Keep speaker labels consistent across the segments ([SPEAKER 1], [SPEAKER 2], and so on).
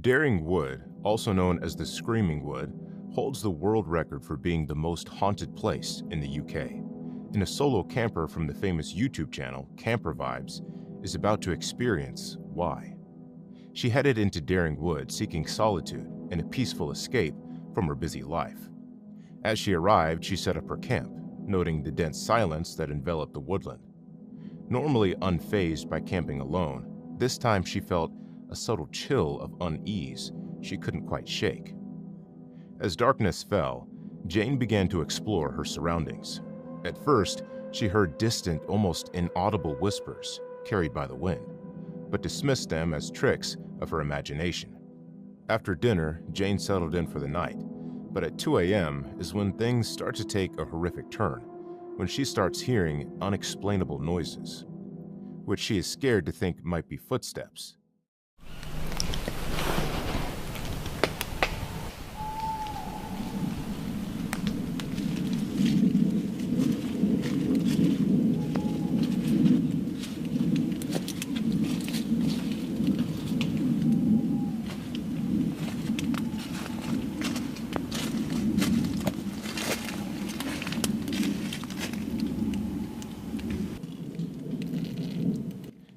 [SPEAKER 1] Daring Wood, also known as the Screaming Wood, holds the world record for being the most haunted place in the UK. And a solo camper from the famous YouTube channel, Camper Vibes, is about to experience why. She headed into Daring Wood seeking solitude and a peaceful escape from her busy life. As she arrived, she set up her camp, noting the dense silence that enveloped the woodland. Normally unfazed by camping alone, this time she felt a subtle chill of unease she couldn't quite shake. As darkness fell, Jane began to explore her surroundings. At first, she heard distant, almost inaudible whispers carried by the wind, but dismissed them as tricks of her imagination. After dinner, Jane settled in for the night, but at 2 a.m. is when things start to take a horrific turn, when she starts hearing unexplainable noises, which she is scared to think might be footsteps.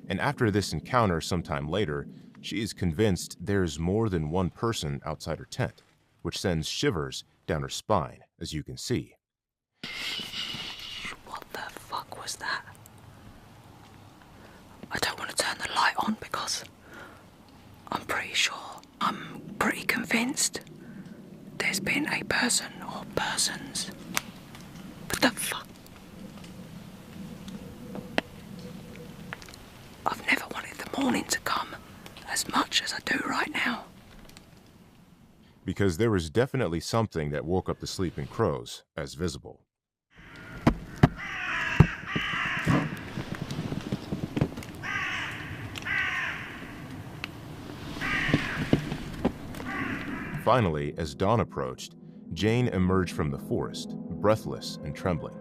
[SPEAKER 1] And after this encounter sometime later, she is convinced there's more than one person outside her tent, which sends shivers down her spine, as you can see.
[SPEAKER 2] What the fuck was that? I don't want to turn the light on because I'm pretty convinced there's been a person or persons. What the fuck? I've never wanted the morning to come as much as I do right now.
[SPEAKER 1] Because there was definitely something that woke up the sleeping crows, as visible. Finally, as dawn approached, Jane emerged from the forest, breathless and trembling.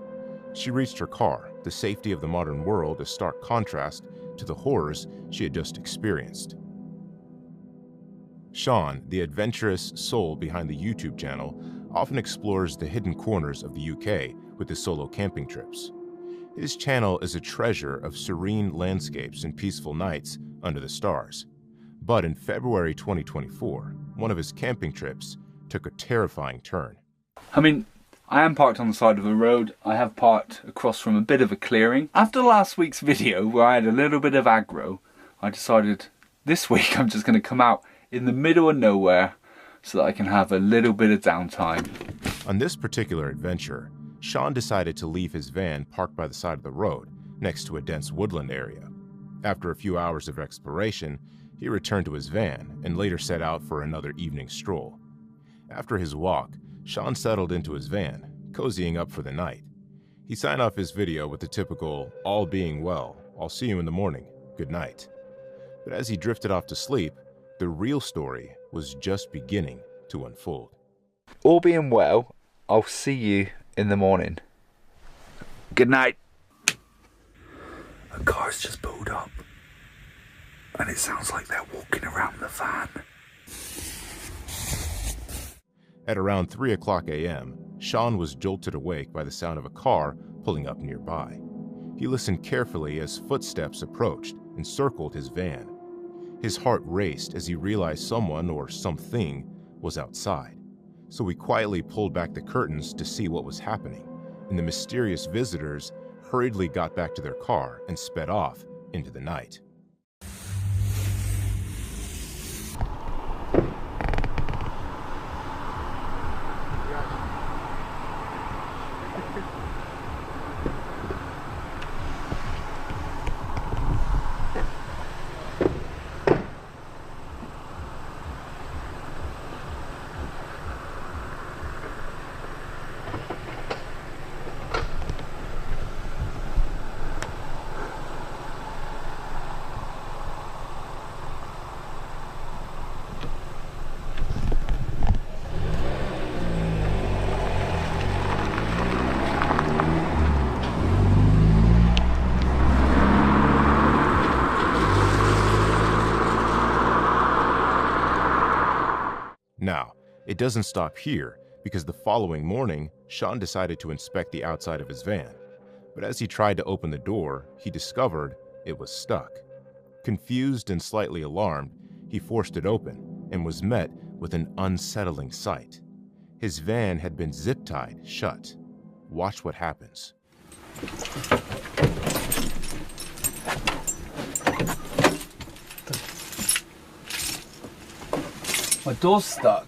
[SPEAKER 1] She reached her car, the safety of the modern world a stark contrast to the horrors she had just experienced. Sean, the adventurous soul behind the YouTube channel, often explores the hidden corners of the UK with his solo camping trips. His channel is a treasure of serene landscapes and peaceful nights under the stars. But in February 2024, one of his camping trips took a terrifying turn.
[SPEAKER 3] I mean, I am parked on the side of a road. I have parked across from a bit of a clearing. After last week's video where I had a little bit of aggro, I decided this week I'm just going to come out in the middle of nowhere so that I can have a little bit of downtime.
[SPEAKER 1] On this particular adventure, Sean decided to leave his van parked by the side of the road next to a dense woodland area. After a few hours of exploration, he returned to his van and later set out for another evening stroll. After his walk, Sean settled into his van, cozying up for the night. He signed off his video with the typical, "All being well, I'll see you in the morning, good night." But as he drifted off to sleep, the real story was just beginning to unfold.
[SPEAKER 3] All being well, I'll see you in the morning. Good night.
[SPEAKER 4] A car's just pulled up, and it sounds like they're walking around the van.
[SPEAKER 1] At around 3 o'clock a.m., Sean was jolted awake by the sound of a car pulling up nearby. He listened carefully as footsteps approached and circled his van. His heart raced as he realized someone or something was outside. So he quietly pulled back the curtains to see what was happening, and the mysterious visitors hurriedly got back to their car and sped off into the night. Now, it doesn't stop here, because the following morning, Sean decided to inspect the outside of his van. But as he tried to open the door, he discovered it was stuck. Confused and slightly alarmed, he forced it open and was met with an unsettling sight. His van had been zip-tied shut. Watch what happens.
[SPEAKER 3] My door's stuck.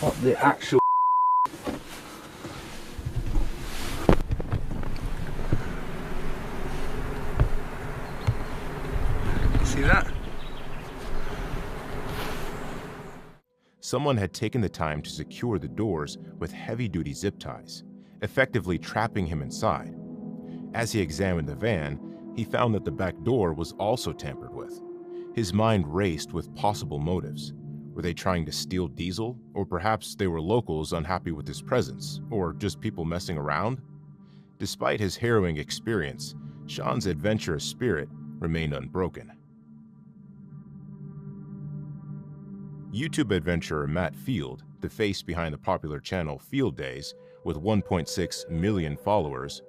[SPEAKER 3] What the actual... See that?
[SPEAKER 1] Someone had taken the time to secure the doors with heavy-duty zip ties, effectively trapping him inside. As he examined the van, he found that the back door was also tampered with. His mind raced with possible motives. Were they trying to steal diesel? Or perhaps they were locals unhappy with his presence? Or just people messing around? Despite his harrowing experience, Sean's adventurous spirit remained unbroken. YouTube adventurer Matt Field, the face behind the popular channel Field Days, with 1.6 million followers,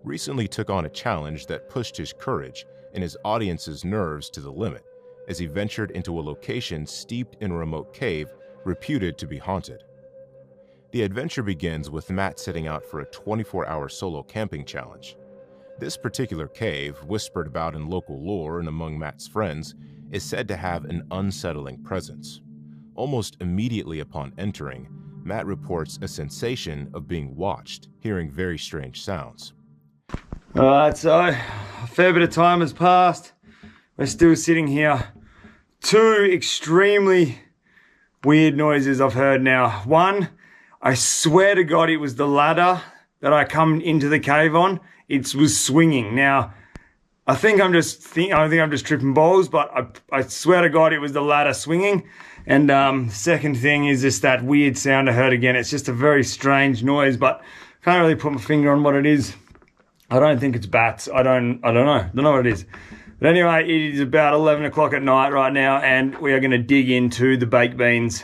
[SPEAKER 1] recently took on a challenge that pushed his courage and his audience's nerves to the limit as he ventured into a location steeped in a remote cave reputed to be haunted. The adventure begins with Matt setting out for a 24-hour solo camping challenge. This particular cave, whispered about in local lore and among Matt's friends, is said to have an unsettling presence. Almost immediately upon entering, Matt reports a sensation of being watched, hearing very strange sounds.
[SPEAKER 5] Alright, so a fair bit of time has passed. We're still sitting here. Two extremely weird noises I've heard now. One, I swear to God it was the ladder that I come into the cave on. It was swinging. Now, I think I'm just tripping balls, but I swear to God it was the ladder swinging. And second thing is just that weird sound I heard again. It's just a very strange noise, but can't really put my finger on what it is. I don't think it's bats. I don't know what it is. But anyway, it is about 11 o'clock at night right now, and we are going to dig into the baked beans.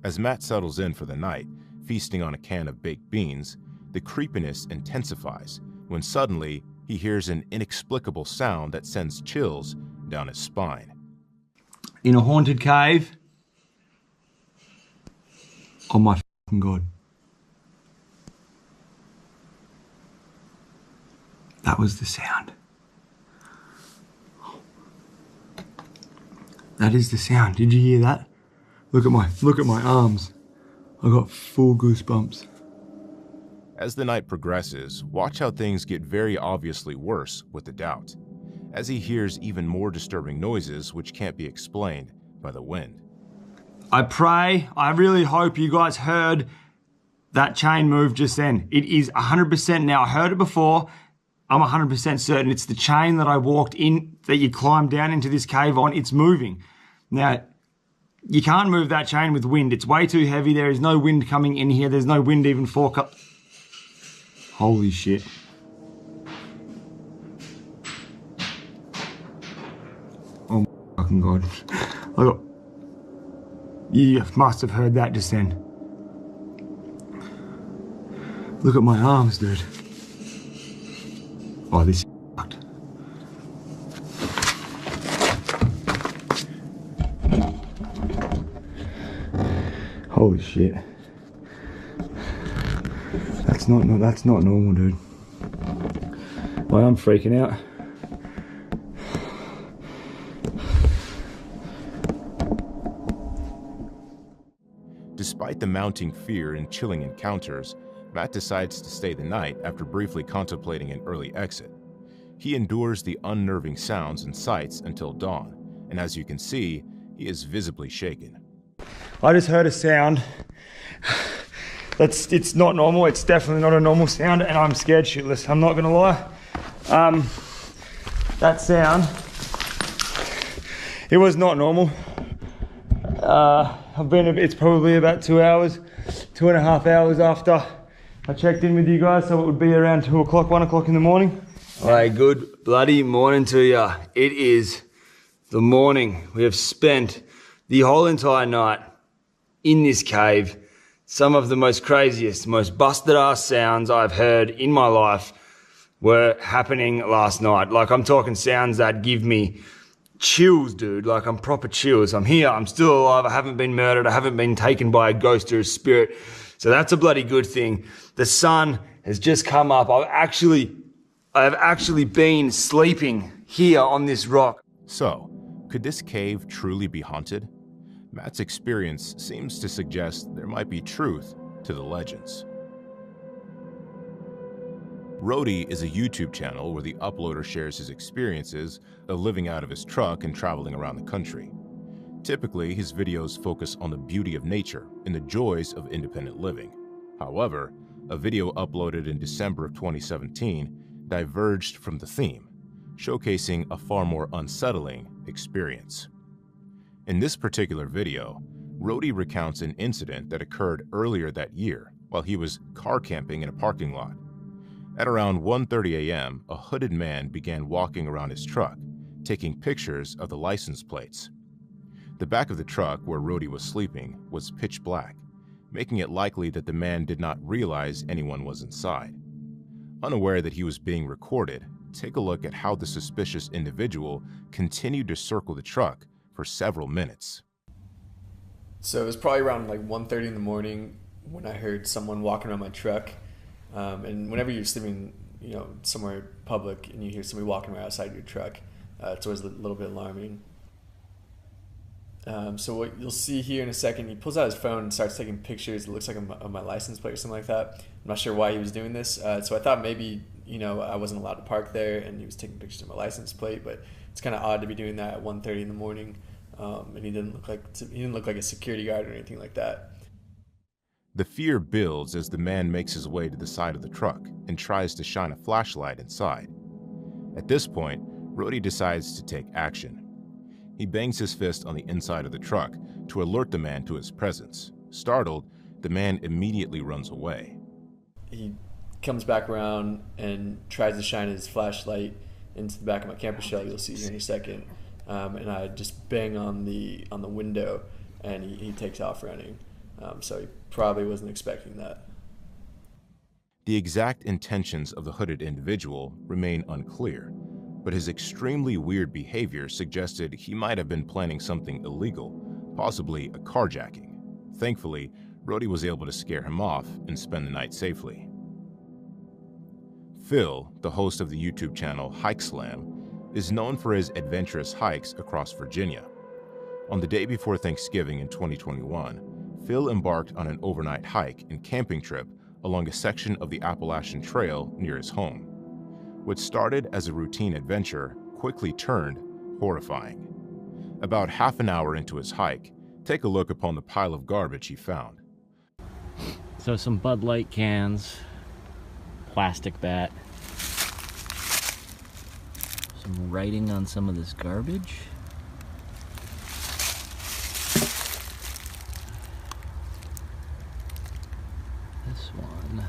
[SPEAKER 1] As Matt settles in for the night, feasting on a can of baked beans, the creepiness intensifies when suddenly he hears an inexplicable sound that sends chills down his spine.
[SPEAKER 5] In a haunted cave. Oh my fucking God. That was the sound. That is the sound. Did you hear that? Look at my arms. I got full goosebumps.
[SPEAKER 1] As the night progresses, watch how things get very obviously worse with the doubt, as he hears even more disturbing noises which can't be explained by the wind.
[SPEAKER 5] I really hope you guys heard that chain move just then. It is 100% now. I heard it before. I'm 100% certain it's the chain that I walked in, that you climbed down into this cave on. It's moving. Now, you can't move that chain with wind. It's way too heavy. There is no wind coming in here. There's no wind even Holy shit. Oh my fucking God. You must have heard that just then. Look at my arms, dude. Oh, this is fucked. Holy shit. That's not normal, dude. Well, I'm freaking out.
[SPEAKER 1] Despite the mounting fear and chilling encounters, Matt decides to stay the night after briefly contemplating an early exit. He endures the unnerving sounds and sights until dawn, and as you can see, he is visibly shaken.
[SPEAKER 5] I just heard a sound. It's not normal. It's definitely not a normal sound, and I'm scared shitless. I'm not gonna lie. That sound, it was not normal. It's probably about 2.5 hours after I checked in with you guys, so it would be around 2 o'clock, 1 o'clock in the morning. Hey, good bloody morning to you. It is the morning. We have spent the whole entire night in this cave. Some of the most craziest, most busted ass sounds I've heard in my life were happening last night. Like, I'm talking sounds that give me chills, dude. Like, I'm proper chills. I'm here, I'm still alive, I haven't been murdered, I haven't been taken by a ghost or a spirit. So that's a bloody good thing. The sun has just come up. I have actually been sleeping here on this rock.
[SPEAKER 1] So, could this cave truly be haunted? Matt's experience seems to suggest there might be truth to the legends. Roadie is a YouTube channel where the uploader shares his experiences of living out of his truck and traveling around the country. Typically, his videos focus on the beauty of nature and the joys of independent living. However, a video uploaded in December of 2017 diverged from the theme, showcasing a far more unsettling experience. In this particular video, Roadie recounts an incident that occurred earlier that year while he was car camping in a parking lot. At around 1:30 a.m., a hooded man began walking around his truck, taking pictures of the license plates. The back of the truck where Roadie was sleeping was pitch black, making it likely that the man did not realize anyone was inside. Unaware that he was being recorded, take a look at how the suspicious individual continued to circle the truck for several minutes.
[SPEAKER 6] So it was probably around like 1:30 in the morning when I heard someone walking around my truck. And whenever you're sleeping, somewhere public and you hear somebody walking around outside your truck, it's always a little bit alarming. So what you'll see here in a second, he pulls out his phone and starts taking pictures. It looks like of my license plate or something like that. I'm not sure why he was doing this. So I thought maybe, I wasn't allowed to park there and he was taking pictures of my license plate, but it's kind of odd to be doing that at 1:30 in the morning. And he didn't look like a security guard or anything like that.
[SPEAKER 1] The fear builds as the man makes his way to the side of the truck and tries to shine a flashlight inside. At this point, Roadie decides to take action. He bangs his fist on the inside of the truck to alert the man to his presence. Startled, the man immediately runs away.
[SPEAKER 6] He comes back around and tries to shine his flashlight into the back of my camper shell, you'll see here in a second. And I just bang on the window and he takes off running. So he probably wasn't expecting that.
[SPEAKER 1] The exact intentions of the hooded individual remain unclear, but his extremely weird behavior suggested he might have been planning something illegal, possibly a carjacking. Thankfully, Roadie was able to scare him off and spend the night safely. Phil, the host of the YouTube channel Hike Slam, is known for his adventurous hikes across Virginia. On the day before Thanksgiving in 2021, Phil embarked on an overnight hike and camping trip along a section of the Appalachian Trail near his home. What started as a routine adventure quickly turned horrifying. About half an hour into his hike, take a look upon the pile of garbage he found.
[SPEAKER 7] So some Bud Light cans, plastic bat, some writing on some of this garbage. This one,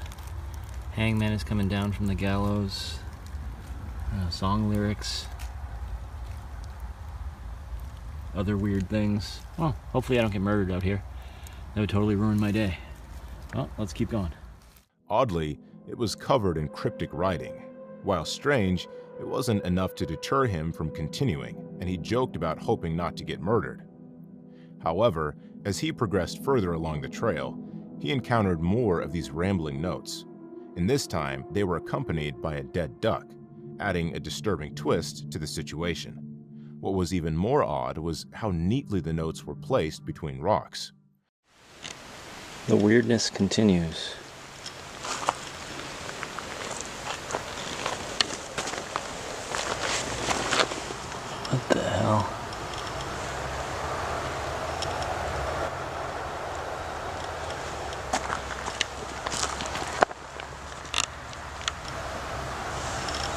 [SPEAKER 7] hangman is coming down from the gallows. Song lyrics, other weird things. Well, hopefully I don't get murdered out here. That would totally ruin my day. Well, let's keep going.
[SPEAKER 1] Oddly, it was covered in cryptic writing. While strange, it wasn't enough to deter him from continuing, and he joked about hoping not to get murdered. However, as he progressed further along the trail, he encountered more of these rambling notes, and this time they were accompanied by a dead duck, adding a disturbing twist to the situation. What was even more odd was how neatly the notes were placed between rocks.
[SPEAKER 7] The weirdness continues. What the hell?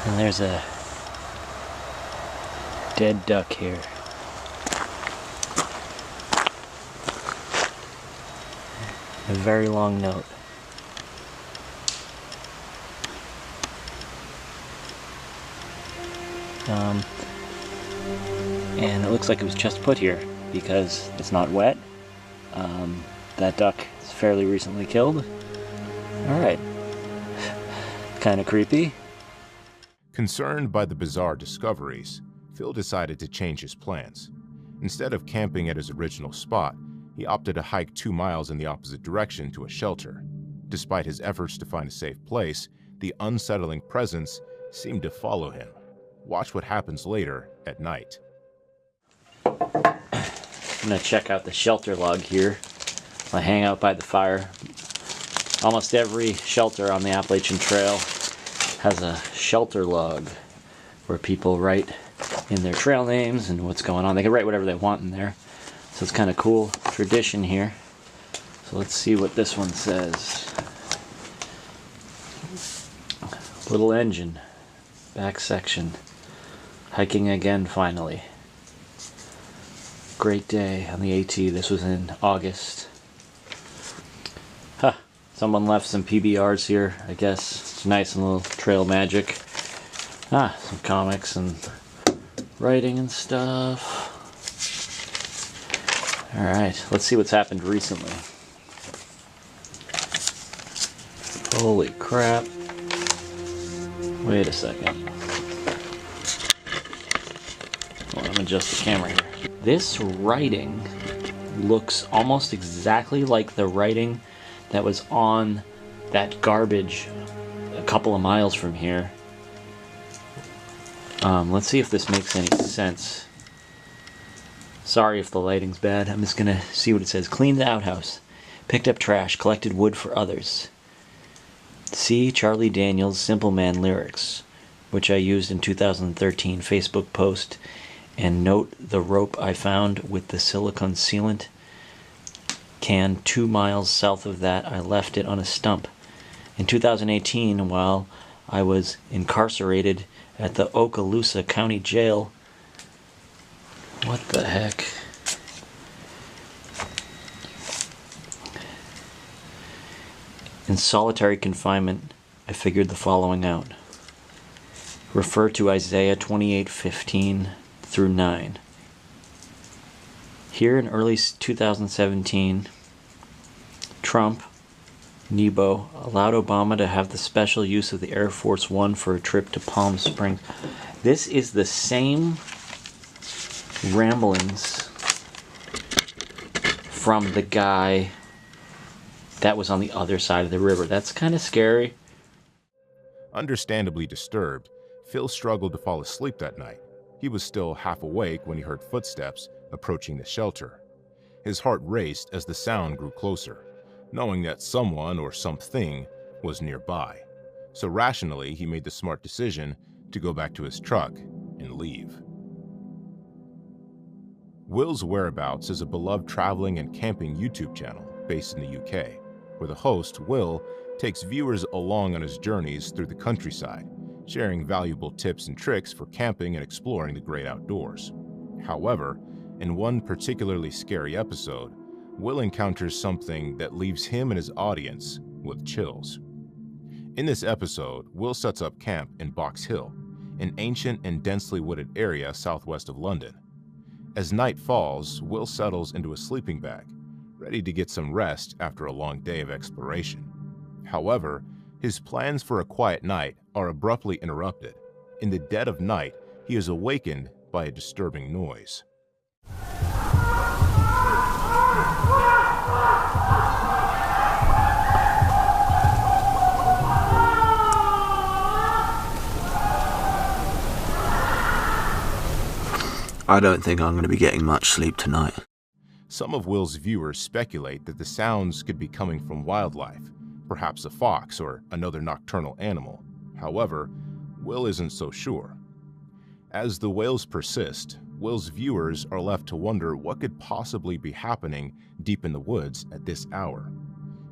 [SPEAKER 7] And there's a dead duck here. A very long note. And it looks like it was just put here because it's not wet. That duck is fairly recently killed. Alright. Kind of creepy.
[SPEAKER 1] Concerned by the bizarre discoveries, Phil decided to change his plans. Instead of camping at his original spot, he opted to hike 2 miles in the opposite direction to a shelter. Despite his efforts to find a safe place, the unsettling presence seemed to follow him. Watch what happens later at night.
[SPEAKER 7] I'm gonna check out the shelter log here. I hang out by the fire. Almost every shelter on the Appalachian Trail has a shelter log where people write in their trail names and what's going on. They can write whatever they want in there. So it's kind of cool tradition here. So let's see what this one says. Little engine, back section. Hiking again finally. Great day on the AT. This was in August. Huh. Someone left some PBRs here, I guess. It's nice and little trail magic. Ah, some comics and writing and stuff. Alright, let's see what's happened recently. Holy crap. Wait a second. Hold on, I'm gonna adjust the camera here. This writing looks almost exactly like the writing that was on that garbage a couple of miles from here. Let's see if this makes any sense. Sorry if the lighting's bad. I'm just gonna see what it says. Cleaned the outhouse. Picked up trash. Collected wood for others. See Charlie Daniels' Simple Man lyrics, which I used in 2013 Facebook post. And note the rope I found with the silicone sealant can 2 miles south of that. I left it on a stump. In 2018, while I was incarcerated at the Okaloosa County Jail. What the heck? In solitary confinement, I figured the following out. Refer to Isaiah 28:15 through 9. Here in early 2017, Trump, Nebo, allowed Obama to have the special use of the Air Force One for a trip to Palm Springs. This is the same ramblings from the guy that was on the other side of the river. That's kind of scary.
[SPEAKER 1] Understandably disturbed, Phil struggled to fall asleep that night. He was still half awake when he heard footsteps approaching the shelter. His heart raced as the sound grew closer, knowing that someone or something was nearby. So rationally, he made the smart decision to go back to his truck and leave. Will's Whereabouts is a beloved traveling and camping YouTube channel based in the UK, where the host, Will, takes viewers along on his journeys through the countryside, sharing valuable tips and tricks for camping and exploring the great outdoors. However, in one particularly scary episode, Will encounters something that leaves him and his audience with chills. In this episode, Will sets up camp in Box Hill, an ancient and densely wooded area southwest of London. As night falls, Will settles into a sleeping bag, ready to get some rest after a long day of exploration. However, his plans for a quiet night are abruptly interrupted. In the dead of night, he is awakened by a disturbing noise.
[SPEAKER 8] I don't think I'm going to be getting much sleep tonight.
[SPEAKER 1] Some of Will's viewers speculate that the sounds could be coming from wildlife, perhaps a fox or another nocturnal animal. However, Will isn't so sure. As the wails persist, Will's viewers are left to wonder what could possibly be happening deep in the woods at this hour.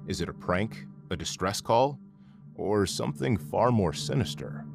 [SPEAKER 1] Is it a prank, a distress call, or something far more sinister?